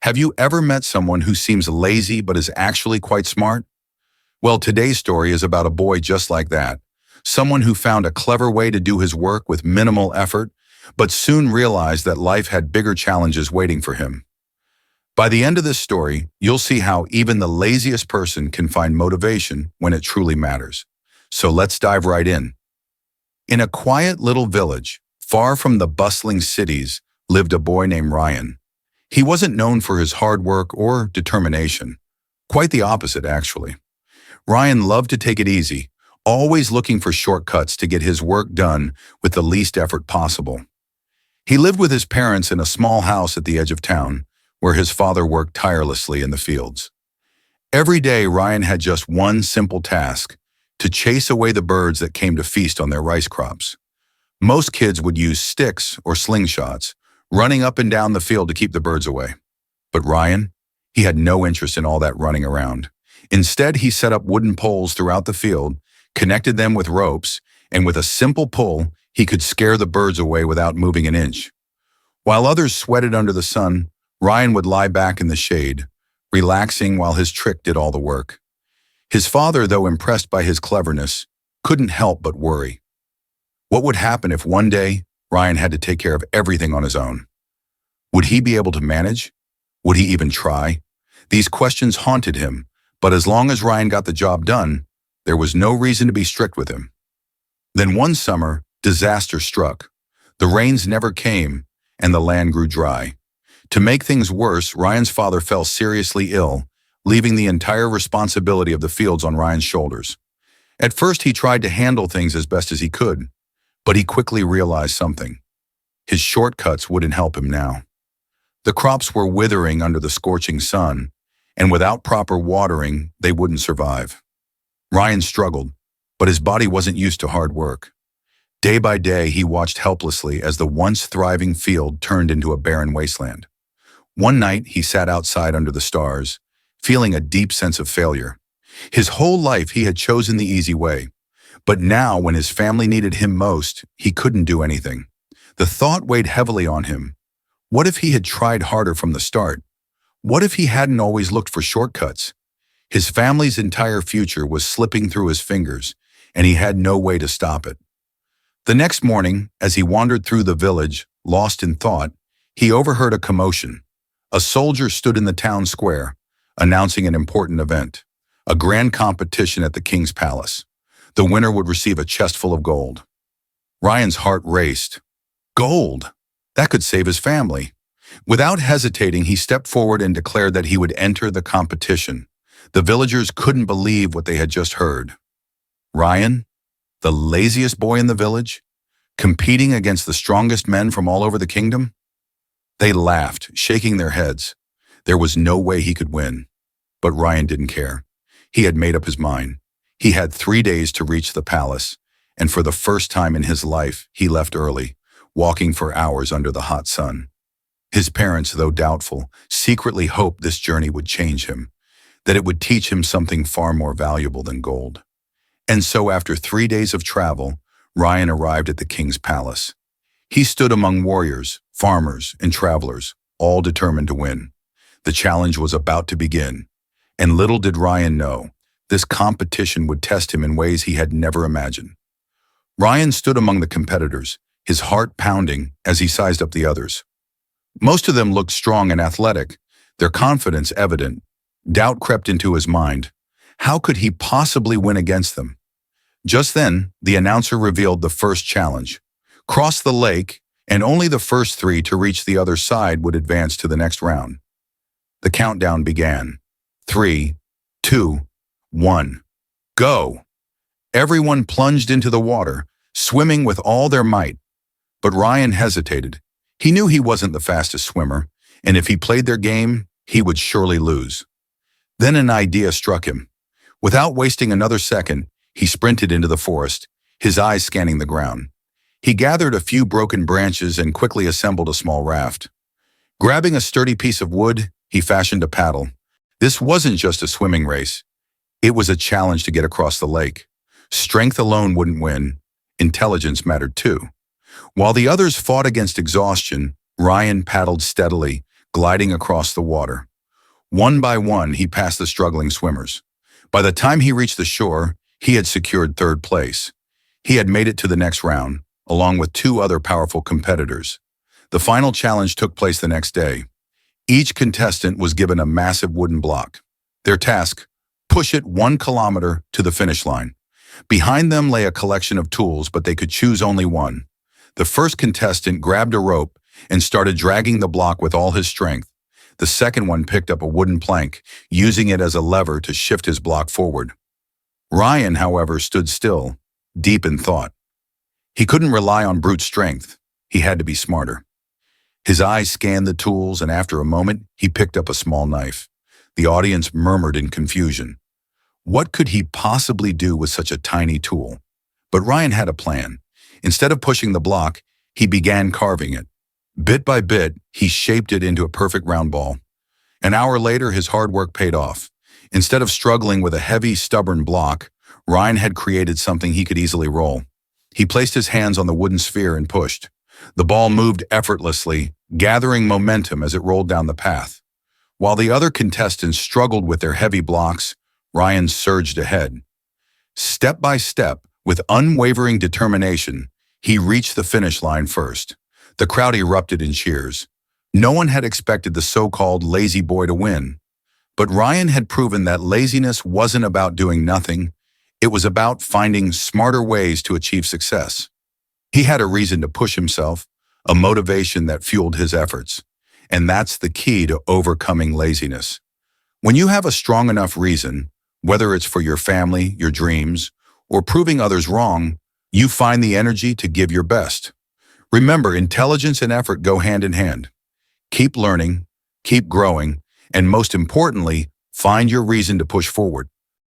Have you ever met someone who seems lazy but is actually quite smart? Well, today's story is about a boy just like that. Someone who found a clever way to do his work with minimal effort, but soon realized that life had bigger challenges waiting for him. By the end of this story, you'll see how even the laziest person can find motivation when it truly matters. So let's dive right in. In a quiet little village, far from the bustling cities, lived a boy named Ryan. He wasn't known for his hard work or determination. Quite the opposite, actually. Ryan loved to take it easy, always looking for shortcuts to get his work done with the least effort possible. He lived with his parents in a small house at the edge of town, where his father worked tirelessly in the fields. Every day, Ryan had just one simple task: to chase away the birds that came to feast on their rice crops. Most kids would use sticks or slingshots, running up and down the field to keep the birds away. But Ryan, he had no interest in all that running around. Instead, he set up wooden poles throughout the field, connected them with ropes, and with a simple pull, he could scare the birds away without moving an inch. While others sweated under the sun, Ryan would lie back in the shade, relaxing while his trick did all the work. His father, though impressed by his cleverness, couldn't help but worry. What would happen if one day Ryan had to take care of everything on his own? Would he be able to manage? Would he even try? These questions haunted him, but as long as Ryan got the job done, there was no reason to be strict with him. Then one summer, disaster struck. The rains never came, and the land grew dry. To make things worse, Ryan's father fell seriously ill, leaving the entire responsibility of the fields on Ryan's shoulders. At first, he tried to handle things as best as he could, but he quickly realized something. His shortcuts wouldn't help him now. The crops were withering under the scorching sun, and without proper watering, they wouldn't survive. Ryan struggled, but his body wasn't used to hard work. Day by day, he watched helplessly as the once thriving field turned into a barren wasteland. One night, he sat outside under the stars, feeling a deep sense of failure. His whole life, he had chosen the easy way. But now, when his family needed him most, he couldn't do anything. The thought weighed heavily on him. What if he had tried harder from the start? What if he hadn't always looked for shortcuts? His family's entire future was slipping through his fingers, and he had no way to stop it. The next morning, as he wandered through the village, lost in thought, he overheard a commotion. A soldier stood in the town square, announcing an important event, a grand competition at the king's palace. The winner would receive a chest full of gold. Ryan's heart raced. Gold! That could save his family. Without hesitating, he stepped forward and declared that he would enter the competition. The villagers couldn't believe what they had just heard. Ryan, the laziest boy in the village, competing against the strongest men from all over the kingdom? They laughed, shaking their heads. There was no way he could win. But Ryan didn't care. He had made up his mind. He had 3 days to reach the palace, and for the first time in his life, he left early, walking for hours under the hot sun. His parents, though doubtful, secretly hoped this journey would change him, that it would teach him something far more valuable than gold. And so after 3 days of travel, Ryan arrived at the king's palace. He stood among warriors, farmers, and travelers, all determined to win. The challenge was about to begin, and little did Ryan know, this competition would test him in ways he had never imagined. Ryan stood among the competitors, his heart pounding as he sized up the others. Most of them looked strong and athletic, their confidence evident. Doubt crept into his mind. How could he possibly win against them? Just then, the announcer revealed the first challenge. Cross the lake, and only the first 3 to reach the other side would advance to the next round. The countdown began. 3, 2, 1. Go! Everyone plunged into the water, swimming with all their might. But Ryan hesitated. He knew he wasn't the fastest swimmer, and if he played their game, he would surely lose. Then an idea struck him. Without wasting another second, he sprinted into the forest, his eyes scanning the ground. He gathered a few broken branches and quickly assembled a small raft. Grabbing a sturdy piece of wood, he fashioned a paddle. This wasn't just a swimming race. It was a challenge to get across the lake. Strength alone wouldn't win. Intelligence mattered too. While the others fought against exhaustion, Ryan paddled steadily, gliding across the water. One by one, he passed the struggling swimmers. By the time he reached the shore, he had secured third place. He had made it to the next round, along with two other powerful competitors. The final challenge took place the next day. Each contestant was given a massive wooden block. Their task: push it 1 kilometer to the finish line. Behind them lay a collection of tools, but they could choose only one. The first contestant grabbed a rope and started dragging the block with all his strength. The second one picked up a wooden plank, using it as a lever to shift his block forward. Ryan, however, stood still, deep in thought. He couldn't rely on brute strength. He had to be smarter. His eyes scanned the tools, and after a moment, he picked up a small knife. The audience murmured in confusion. What could he possibly do with such a tiny tool? But Ryan had a plan. Instead of pushing the block, he began carving it. Bit by bit, he shaped it into a perfect round ball. An hour later, his hard work paid off. Instead of struggling with a heavy, stubborn block, Ryan had created something he could easily roll. He placed his hands on the wooden sphere and pushed. The ball moved effortlessly, gathering momentum as it rolled down the path. While the other contestants struggled with their heavy blocks, Ryan surged ahead. Step by step, with unwavering determination, he reached the finish line first. The crowd erupted in cheers. No one had expected the so-called lazy boy to win. But Ryan had proven that laziness wasn't about doing nothing. It was about finding smarter ways to achieve success. He had a reason to push himself, a motivation that fueled his efforts. And that's the key to overcoming laziness. When you have a strong enough reason, whether it's for your family, your dreams, or proving others wrong, you find the energy to give your best. Remember, intelligence and effort go hand in hand. Keep learning, keep growing, and most importantly, find your reason to push forward.